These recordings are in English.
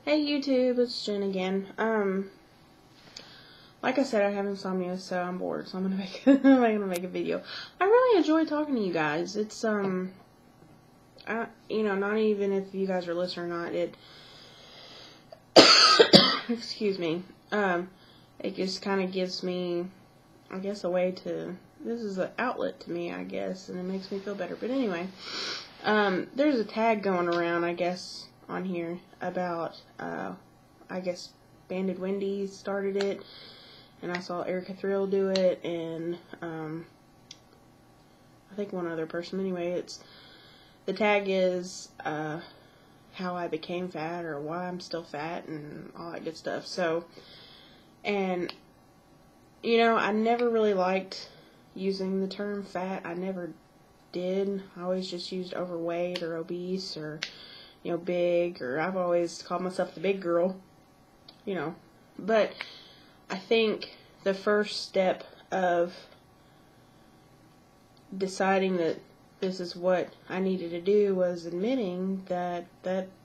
Hey YouTube, it's Jen again. Like I said, I have insomnia, so I'm bored, so I'm gonna make a video. I really enjoy talking to you guys. It's not even if you guys are listening or not, excuse me. It just kind of gives me, I guess, a way to, this is an outlet to me, I guess, and it makes me feel better. But anyway, there's a tag going around, I guess, on here about, I guess, Banded Wendy started it, and I saw Erica Thrill do it, and, I think one other person. Anyway, the tag is, how I became fat, or why I'm still fat, and all that good stuff. So, and, I never really liked using the term fat. I never did. I always just used overweight, or obese, or big, or I've always called myself the big girl, but I think the first step of deciding that this is what I needed to do was admitting that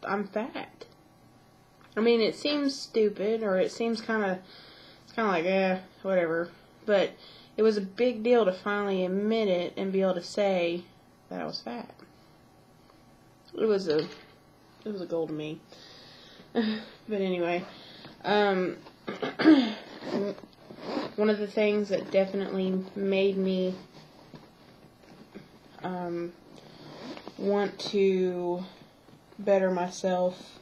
I'm fat. I mean, it seems stupid, or it seems it's kind of like, whatever, but it was a big deal to finally admit it and be able to say that I was fat. It was a goal to me. But anyway, one of the things that definitely made me want to better myself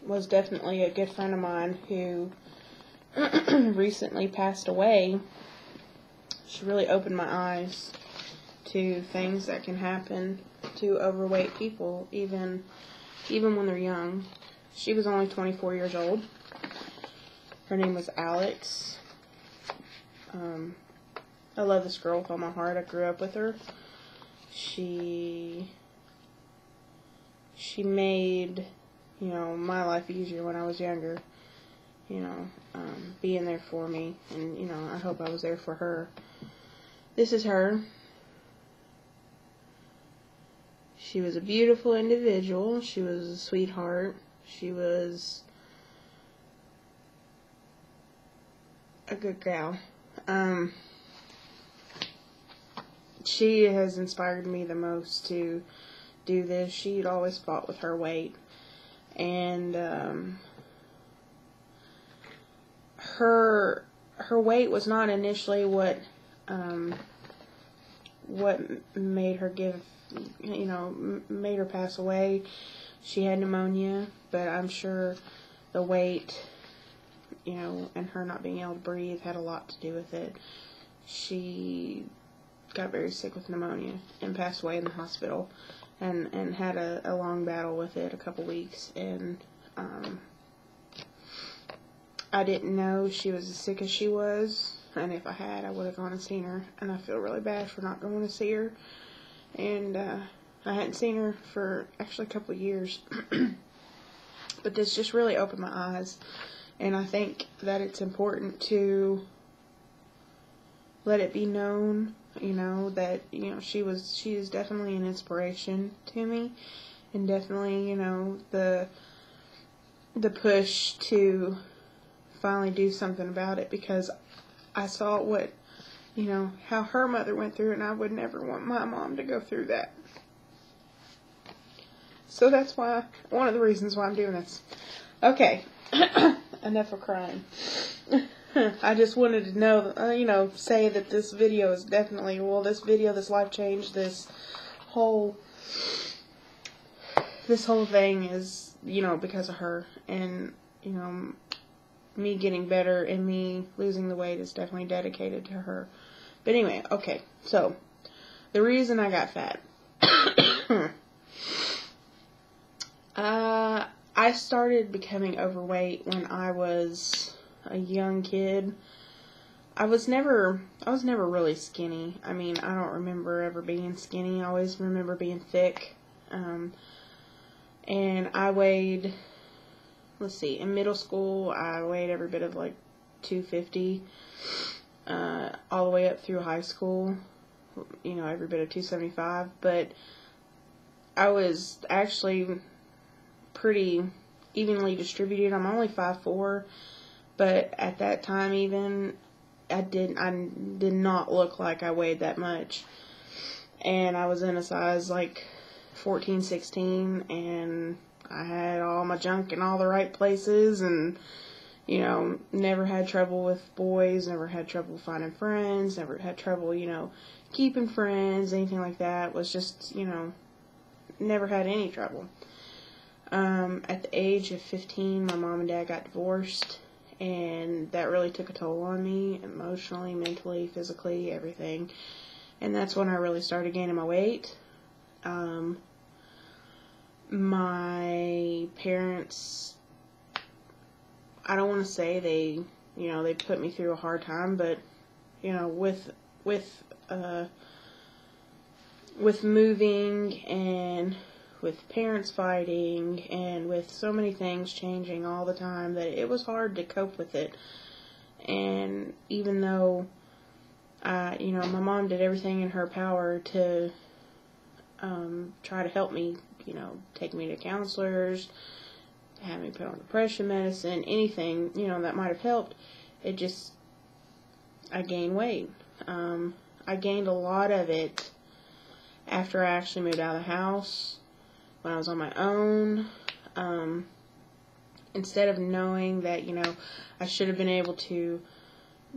was definitely a good friend of mine who recently passed away. She really opened my eyes to things that can happen to overweight people, even when they're young. She was only 24 years old. Her name was Alex. I love this girl with all my heart. I grew up with her. She made, my life easier when I was younger. Being there for me, and, I hope I was there for her. This is her. She was a beautiful individual. She was a sweetheart. She was a good gal. She has inspired me the most to do this. She'd always fought with her weight, and her weight was not initially what made her made her pass away. She had pneumonia, but I'm sure the weight, and her not being able to breathe had a lot to do with it. She got very sick with pneumonia and passed away in the hospital, and had a long battle with it, a couple weeks, and I didn't know she was as sick as she was, and if I had, I would have gone and seen her, and I feel really bad for not going to see her, and I hadn't seen her for actually a couple of years, but this just really opened my eyes, and I think that it's important to let it be known, that, she is definitely an inspiration to me, and definitely, the push to finally do something about it, because I saw what, how her mother went through, and I would never want my mom to go through that. So that's one of the reasons why I'm doing this. Okay, enough of crying. I just wanted to know, say that this video is definitely, this life change, this whole thing is, because of her, and, me getting better and me losing the weight is definitely dedicated to her. But anyway, okay, so, the reason I got fat. I started becoming overweight when I was a young kid. I was never really skinny. I mean, I don't remember ever being skinny. I always remember being thick. And I weighed, let's see, in middle school, I weighed every bit of like 250, all the way up through high school, every bit of 275, but I was actually pretty evenly distributed. I'm only 5'4", but at that time even, I did not look like I weighed that much. And I was in a size like 14, 16, and I had all my junk in all the right places, and, you know, never had trouble with boys, never had trouble finding friends, never had trouble, you know, keeping friends, anything like that. Was just, you know, never had any trouble. At the age of 15, my mom and dad got divorced, and that really took a toll on me, emotionally, mentally, physically, everything. And that's when I really started gaining my weight. My parents, I don't want to say they, you know, they put me through a hard time, but, you know, with moving and with parents fighting and with so many things changing all the time, that it was hard to cope with it. And even though, you know, my mom did everything in her power to try to help me, you know, take me to counselors, have me put on depression medicine, anything, you know, that might have helped, it just, I gained weight. I gained a lot of it after I actually moved out of the house, when I was on my own. Instead of knowing that, you know, I should have been able to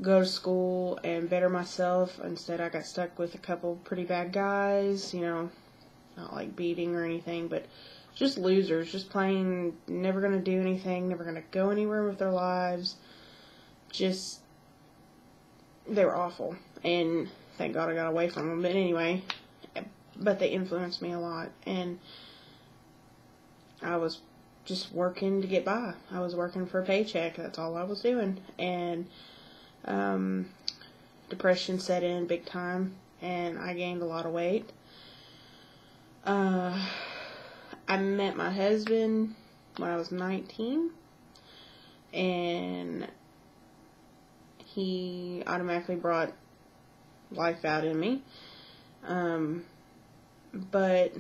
go to school and better myself, instead I got stuck with a couple pretty bad guys, you know, not like beating or anything, but just losers, just plain never going to do anything, never going to go anywhere with their lives. Just, they were awful, and thank God I got away from them. But anyway, but they influenced me a lot, and I was just working to get by. I was working for a paycheck. That's all I was doing. And depression set in big time, and I gained a lot of weight. I met my husband when I was 19, and he automatically brought life out in me. But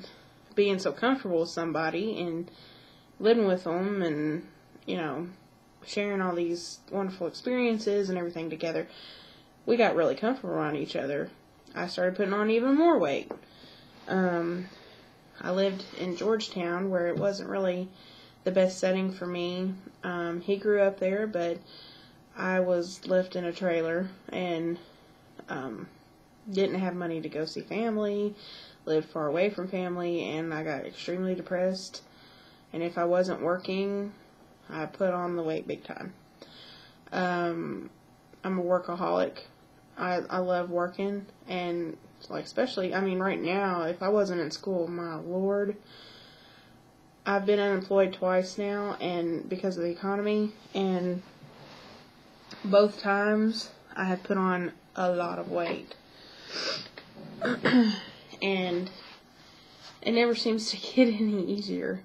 being so comfortable with somebody and living with them and, you know, sharing all these wonderful experiences and everything together, we got really comfortable around each other. I started putting on even more weight. I lived in Georgetown, where it wasn't really the best setting for me. He grew up there, but I was left in a trailer and didn't have money to go see family, lived far away from family, and I got extremely depressed. And if I wasn't working, I put on the weight big time. I'm a workaholic. I love working, and like, especially, I mean, right now, if I wasn't in school, my Lord, I've been unemployed twice now, and because of the economy, and both times I have put on a lot of weight. And it never seems to get any easier.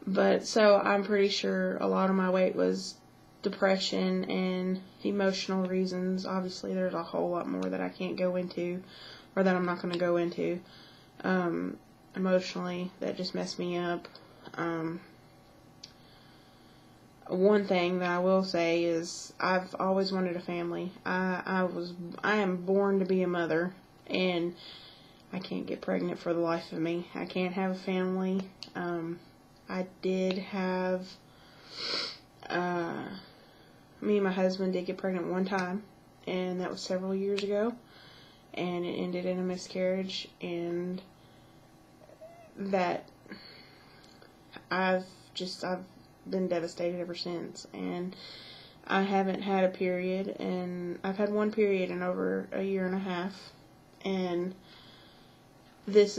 But so I'm pretty sure a lot of my weight was depression and emotional reasons. Obviously, there's a whole lot more that I can't go into, or that I'm not going to go into, emotionally, that just messed me up. One thing that I will say is I've always wanted a family. I am born to be a mother, and I can't get pregnant for the life of me. I can't have a family. I did have, me and my husband did get pregnant one time, and that was several years ago, and it ended in a miscarriage, and that I've been devastated ever since, and I haven't had a period, and I've had one period in over a year and a half, and that's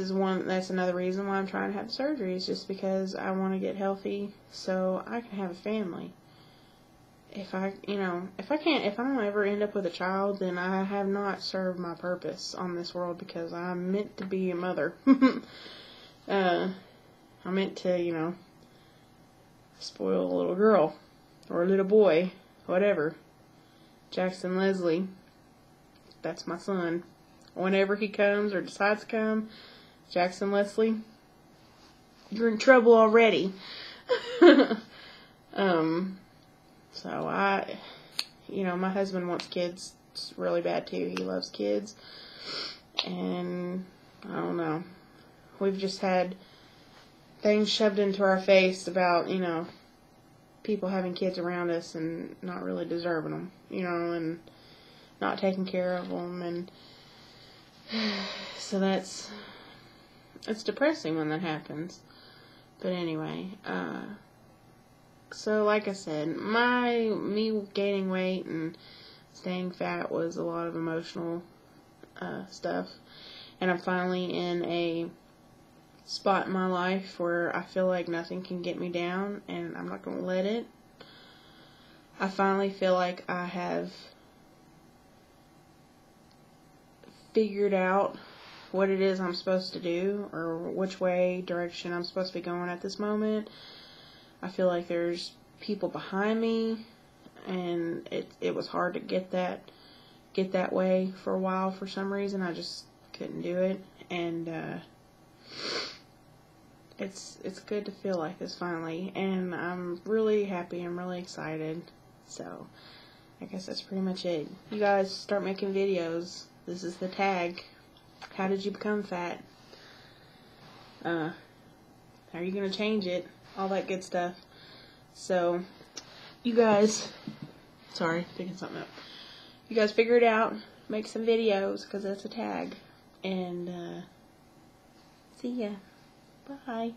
another reason why I'm trying to have the surgery, is just because I want to get healthy so I can have a family. If I don't ever end up with a child, then I have not served my purpose on this world, because I'm meant to be a mother. I'm meant to, spoil a little girl, or a little boy, whatever. Jackson Leslie, that's my son. Whenever he comes or decides to come, Jackson Leslie, you're in trouble already. So my husband wants kids really bad too. He loves kids. And I don't know. We've just had things shoved into our face about, people having kids around us and not really deserving them, and not taking care of them. And so it's depressing when that happens. But anyway, so like I said, me gaining weight and staying fat was a lot of emotional stuff. And I'm finally in a spot in my life where I feel like nothing can get me down, and I'm not going to let it. I finally feel like I have figured out what it is I'm supposed to do, or which direction I'm supposed to be going at this moment. I feel like there's people behind me, and it was hard to get that way for a while for some reason. I just couldn't do it, and it's good to feel like this finally, and I'm really happy. I'm really excited. So I guess that's pretty much it. You guys start making videos. This is the tag. How did you become fat? How are you gonna change it? All that good stuff. So you guys, sorry, picking something up. You guys figure it out. Make some videos, because that's a tag. And see ya. Bye.